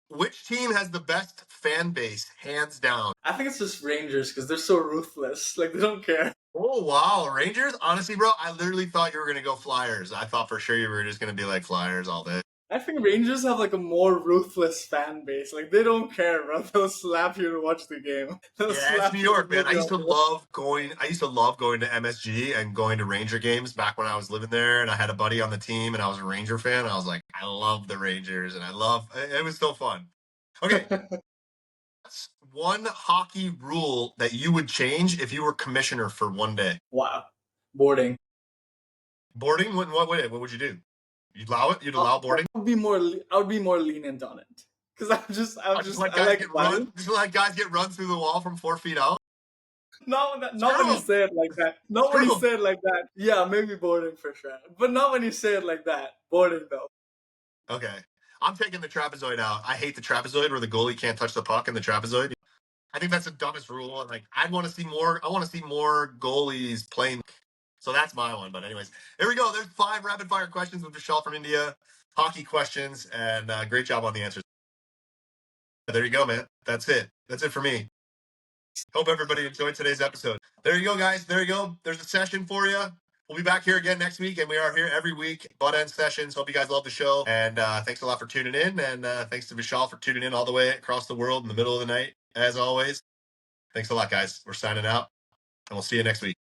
Which team has the best fan base, hands down? I think it's just Rangers because they're so ruthless. Like, they don't care. Oh, wow. Rangers? Honestly, bro, I literally thought you were going to go Flyers. I thought for sure you were just going to be like Flyers all day. I think Rangers have like a more ruthless fan base. Like, they don't care, bro. They'll slap you to watch the game. Yeah, it's New York, man. I used to love going to MSG and going to Ranger games back when I was living there, and I had a buddy on the team, and I was a Ranger fan. I was like, I love the Rangers, and it was so fun. Okay. That's one hockey rule that you would change if you were commissioner for one day. Wow. Boarding. Boarding? What would you do? You'd allow it? You'd allow boarding? I would be more lenient on it. Because I let guys get run through the wall from 4 feet out. Not when you say it like that. Not when you say it like that. Yeah, maybe boarding for sure. But not when you say it like that. Boarding though. Okay. I'm taking the trapezoid out. I hate the trapezoid where the goalie can't touch the puck in the trapezoid. I think that's the dumbest rule. Like, I want to see more goalies playing. So that's my one. But anyways, here we go. There's 5 rapid fire questions with Vishal from India. Hockey questions, and great job on the answers. There you go, man. That's it. That's it for me. Hope everybody enjoyed today's episode. There you go, guys. There you go. There's a session for you. We'll be back here again next week, and we are here every week. Buttendz Sessionz. Hope you guys love the show. And thanks a lot for tuning in. And thanks to Vishal for tuning in all the way across the world in the middle of the night, as always. Thanks a lot, guys. We're signing out, and we'll see you next week.